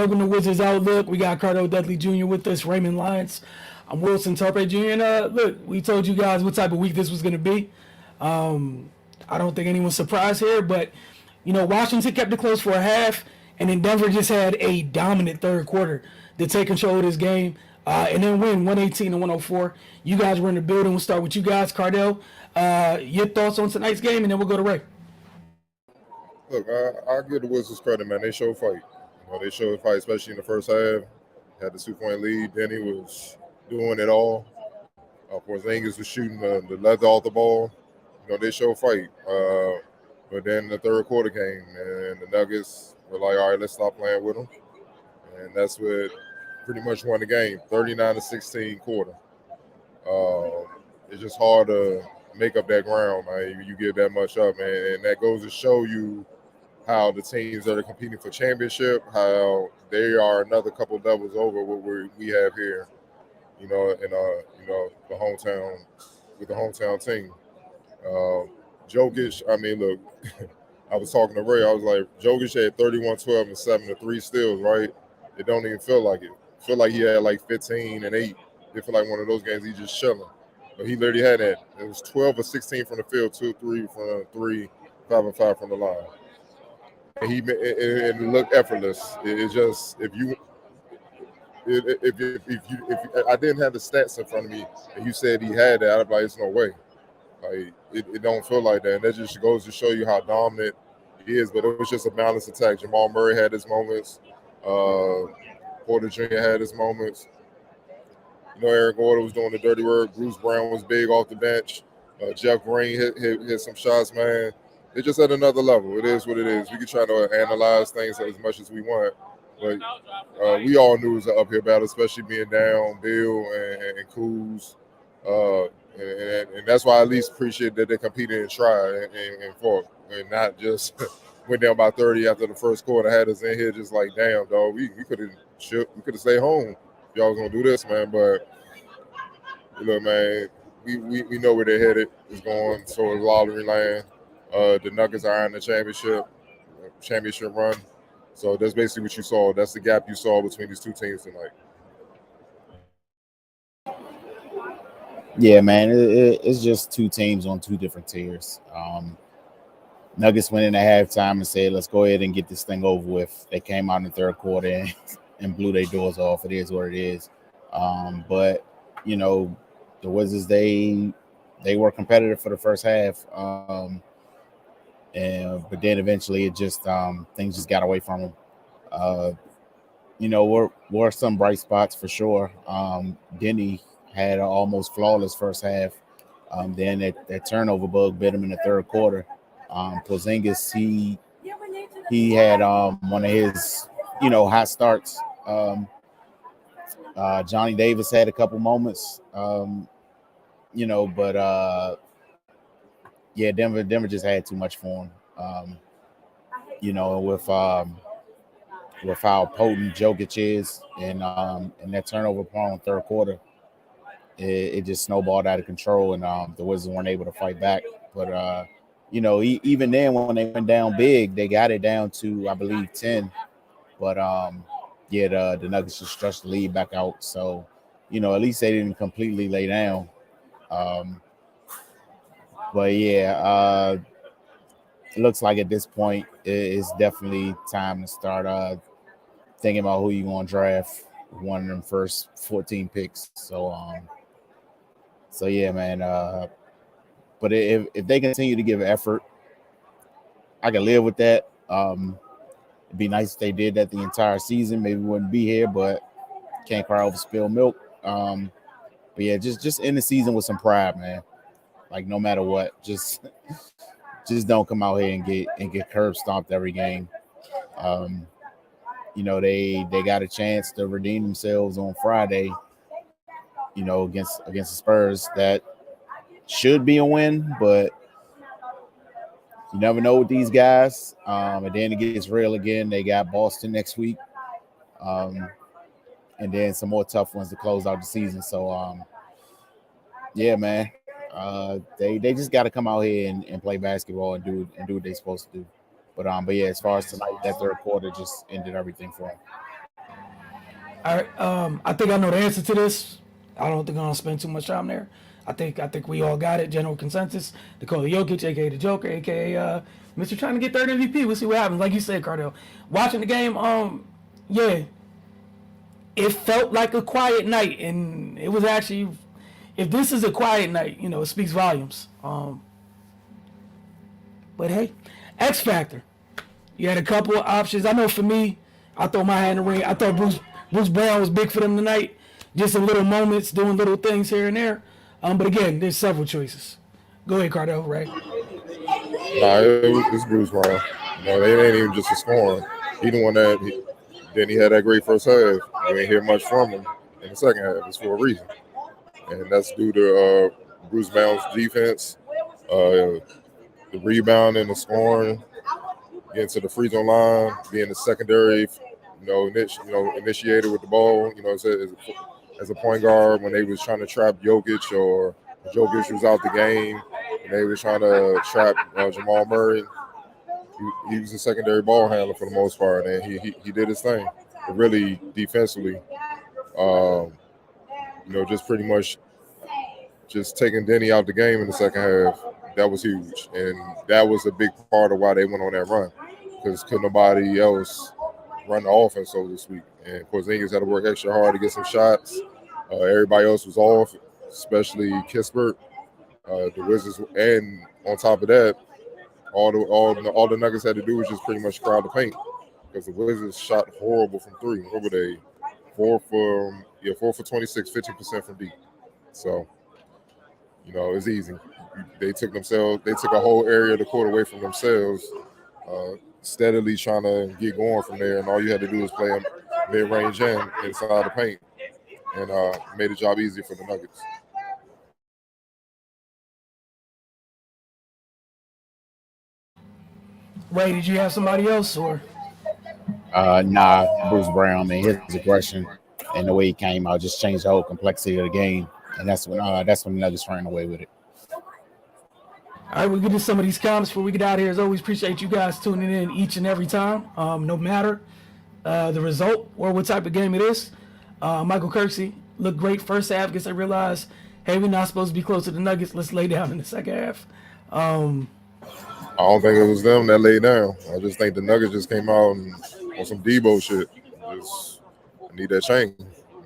Welcome to Wizards Outlook. We got Cardo Dudley Jr. with us, Raymond Lyons. I'm Wilson Tarpe Jr. And look, we told you guys what type of week this was going to be. I don't think anyone's surprised here, but Washington kept it close for a half, and then Denver just had a dominant third quarter to take control of this game and then win 118 to 104. You guys were in the building. We'll start with you guys, Cardell. Your thoughts on tonight's game, and then we'll go to Ray. Look, I give the Wizards credit, man. They showed fight. They showed fight, especially in the first half. Had the 2-point lead. Denny was doing it all. Porzingis was shooting the leather off the ball. They showed fight. But then the third quarter came, and the Nuggets were like, all right, let's stop playing with them. And that's what pretty much won the game, 39-16 quarter. It's just hard to make up that ground, man. You give that much up, man. And that goes to show you how the teams that are competing for championship, how they are another couple of levels over what we have here, in the hometown, with the hometown team. Jokic, I mean, look, I was talking to Ray. I was like, Jokic had 31, 12, and 7 to 3 steals, right? It don't even feel like it. Feel like he had like 15 and 8. It feel like one of those games he just chilling. But he literally had that. It was 12 or 16 from the field, 2 3 from 3, 5 and 5 from the line. And it looked effortless. It's just if I didn't have the stats in front of me and you said he had that, I'd be like, it's no way. Like it don't feel like that. And that just goes to show you how dominant he is. But it was just a balanced attack. Jamal Murray had his moments. Porter Jr. had his moments. Eric Gordon was doing the dirty work. Bruce Brown was big off the bench. Jeff Green hit some shots, man. It's just at another level. It is what it is. We can try to analyze things as much as we want, but we all knew it was an uphill battle, especially being down Bill and Kuz. And that's why I at least appreciate that they competed and tried and fought, and not just went down by 30 after the first quarter. Had us in here just like, damn, dog, we could have stayed home if y'all was gonna do this, man. But look, man, we know where they're headed. It's going towards lottery land. The Nuggets are in the championship run. So that's basically what you saw. That's the gap you saw between these two teams tonight. Yeah, man, it's just two teams on two different tiers. Nuggets went in at halftime and said, let's go ahead and get this thing over with. They came out in the third quarter and blew their doors off. It is what it is. But, the Wizards, they were competitive for the first half. But then eventually it just things just got away from them. Were some bright spots for sure. Denny had an almost flawless first half. Then that turnover bug bit him in the third quarter. Porzingis, he had one of his hot starts. Johnny Davis had a couple moments. But Denver just had too much for him. With how potent Jokic is and that turnover prone third quarter, it just snowballed out of control, and the Wizards weren't able to fight back. But even then, when they went down big, they got it down to, I believe, 10. But the Nuggets just stretched the lead back out. So at least they didn't completely lay down. It looks like at this point it's definitely time to start thinking about who you're going to draft one of them first 14 picks. So yeah, man. But if they continue to give effort, I can live with that. It'd be nice if they did that the entire season. Maybe we wouldn't be here, but can't cry over spilled milk. But yeah, just end the season with some pride, man. Like no matter what, just don't come out here and get curb stomped every game. They got a chance to redeem themselves on Friday. Against the Spurs, that should be a win, but you never know with these guys. And then it gets real again. They got Boston next week, and then some more tough ones to close out the season. So yeah, man. They just got to come out here and play basketball and do what they're supposed to do. But yeah, as far as tonight, that third quarter just ended everything for them. All right. I think I know the answer to this. I don't think I'm gonna spend too much time there. I think we all got it. General consensus. Nikola Jokic, aka the Joker, aka Mr. Trying to get third MVP. We'll see what happens. Like you said, Cardell. Watching the game, yeah, it felt like a quiet night, and it was actually. If this is a quiet night, it speaks volumes. But hey, X Factor. You had a couple of options. I know for me, I throw my hat in the ring. I thought Bruce Brown was big for them tonight. Just in little moments, doing little things here and there. But again, there's several choices. Go ahead, Cardell, right? Nah, it's Bruce Brown. It ain't even just a scoring. He the one then he had that great first half. You ain't hear much from him in the second half. It's for a reason, and that's due to Bruce Brown's defense, the rebound and the scoring, getting to the free throw line, being the secondary, initiator with the ball. As a point guard when they was trying to trap Jokic or Jokic was out the game and they were trying to trap Jamal Murray. He was a secondary ball handler for the most part, and he did his thing. But really, defensively, just pretty much just taking Denny out the game in the second half, that was huge. And that was a big part of why they went on that run, because could nobody else run the offense, so to speak. And Porzingis had to work extra hard to get some shots. Everybody else was off, especially Kispert, the Wizards. And on top of that, all the Nuggets had to do was just pretty much crowd the paint, because the Wizards shot horrible from three. What were they? 4 for 26, 50% from deep. So, it's easy. They took a whole area of the court away from themselves, steadily trying to get going from there, and all you had to do was play them mid-range inside the paint, and made the job easier for the Nuggets. Ray, did you have somebody else or? Nah, Bruce Brown, man, his aggression and the way he came out just changed the whole complexity of the game, and that's when the Nuggets ran away with it. All right, we'll get to some of these comments before we get out of here. As always, appreciate you guys tuning in each and every time, no matter the result or what type of game it is. Michael Kirksey looked great first half. Guess I realized, hey, we're not supposed to be close to the Nuggets. Let's lay down in the second half. I don't think it was them that laid down. I just think the Nuggets just came out and on some Debo shit. Just need that change.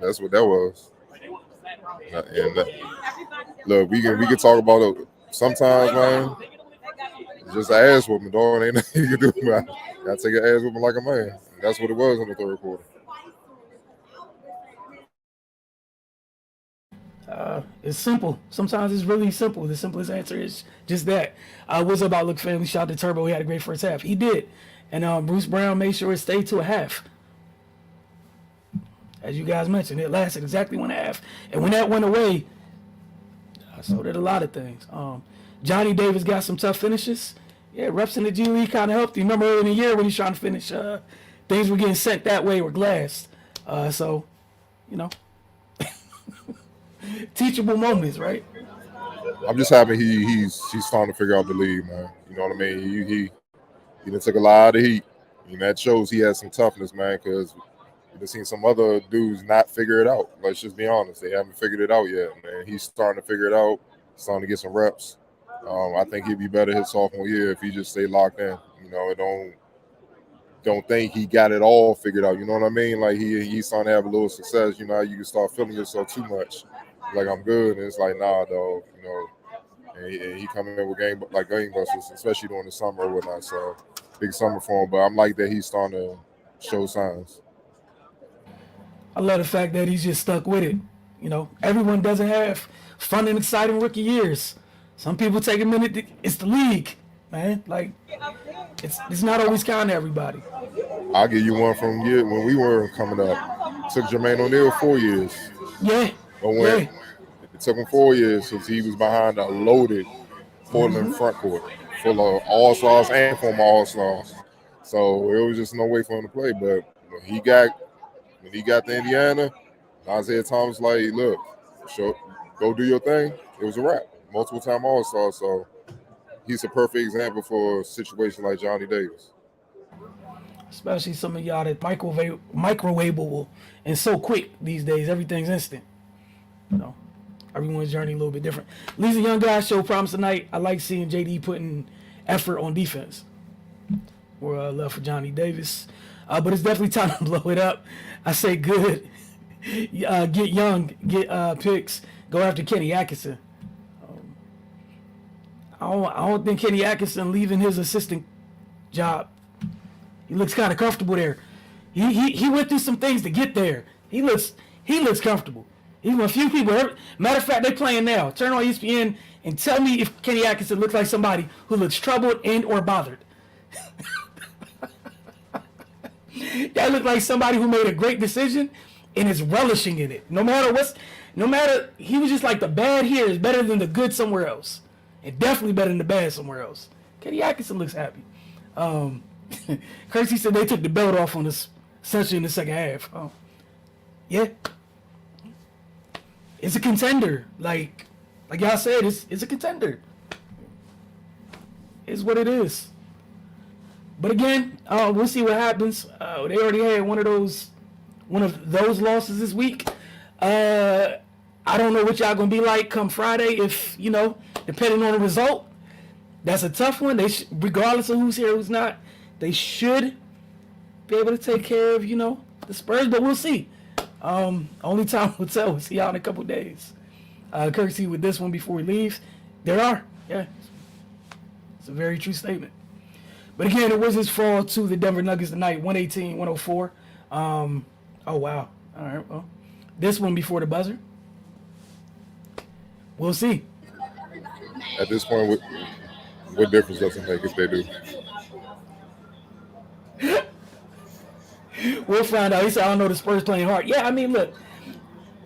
That's what that was. And look, we can talk about it sometimes, man. It's just an ass whooping, dog. Ain't nothing you can do about it. Gotta take an ass whooping like a man. And that's what it was in the third quarter. It's simple. Sometimes it's really simple. The simplest answer is just that. What's up, Outlook family? Shout out to Turbo. He had a great first half. He did. And Bruce Brown made sure it stayed to a half. As you guys mentioned, it lasted exactly 1.5. And when that went away, so did a lot of things. Johnny Davis got some tough finishes. Yeah, reps in the G League kind of helped. You remember early in the year when he's trying to finish, things were getting sent that way or glassed. So, teachable moments, right? I'm just happy he's starting to figure out the league, man. You know what I mean? He done took a lot of heat, and that shows he has some toughness, man. Because you've seen some other dudes not figure it out. Let's just be honest; they haven't figured it out yet, man. He's starting to figure it out, starting to get some reps. I think he'd be better his sophomore year if he just stayed locked in. Don't think he got it all figured out. You know what I mean? Like he's starting to have a little success. You can start feeling yourself too much. Like I'm good, and it's like nah, dog. And he coming in with game busters, especially during the summer or whatnot. So big summer for him. But I'm like that he's starting to show signs. I love the fact that he's just stuck with it. Everyone doesn't have fun and exciting rookie years. Some people take a minute. It's the league, man. Like it's not always kind to everybody. I'll give you one from when we were coming up. It took Jermaine O'Neal 4 years. Yeah. It took him 4 years since he was behind a loaded Portland front court full of all-stars and former all-stars. So it was just no way for him to play. But when he got to Indiana, Isaiah Thomas like, look, go do your thing. It was a wrap. Multiple-time all-star. So he's a perfect example for a situation like Johnny Davis. Especially some of y'all that microwavable and so quick these days. Everything's instant. You know, everyone's journey a little bit different. These young guys show promise tonight. I like seeing JD putting effort on defense. More love for Johnny Davis. But it's definitely time to blow it up. I say good. Get young, get picks. Go after Kenny Atkinson. I don't think Kenny Atkinson leaving his assistant job. He looks kind of comfortable there. He went through some things to get there. He looks comfortable. He's one of few people. Matter of fact, they're playing now. Turn on ESPN and tell me if Kenny Atkinson looks like somebody who looks troubled and or bothered. That looked like somebody who made a great decision and is relishing in it. No matter, he was just like the bad here is better than the good somewhere else. And definitely better than the bad somewhere else. Kenny Atkinson looks happy. Kersey said they took the belt off on us essentially in the second half. Yeah. It's a contender. Like y'all said, it's a contender. It's what it is. But again, we'll see what happens. They already had one of those losses this week. I don't know what y'all gonna be like come Friday. If depending on the result, that's a tough one. Regardless of who's here, who's not, they should be able to take care of the Spurs. But we'll see. Only time will tell. We'll see y'all in a couple days. Courtesy with this one before we leave. Yeah, it's a very true statement. But again, it was his fall to the Denver Nuggets tonight, 118-104. Oh, wow. All right, well, this one before the buzzer. We'll see. At this point, what difference does it make if they do? We'll find out. He said, I don't know, the Spurs playing hard. Yeah, I mean, look,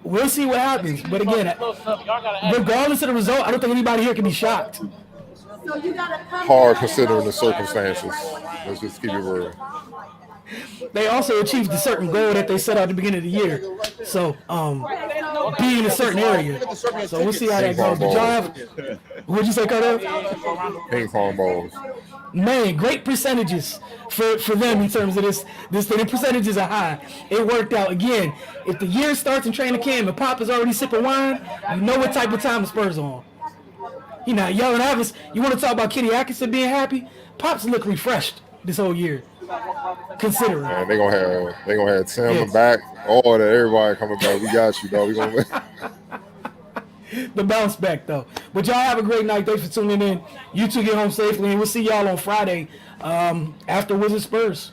we'll see what happens. But again, regardless of the result, I don't think anybody here can be shocked. Hard considering the circumstances. Let's just keep it real. They also achieved a certain goal that they set out at the beginning of the year. So, be in a certain area. So we'll see how that goes. But y'all have, what'd you say, Carter? Ping pong balls. Man, great percentages for them in terms of this. The percentages are high. It worked out. Again, if the year starts in training camp and Pop is already sipping wine, you know what type of time the Spurs are on. You're not yelling at us. You want to talk about Kenny Atkinson being happy? Pops look refreshed this whole year. Considering. Man, they gonna have Tim back. All that everybody coming back. We got you, dog. We gonna the bounce back though. But y'all have a great night. Thanks for tuning in. You two get home safely, and we'll see y'all on Friday after Wizards Spurs.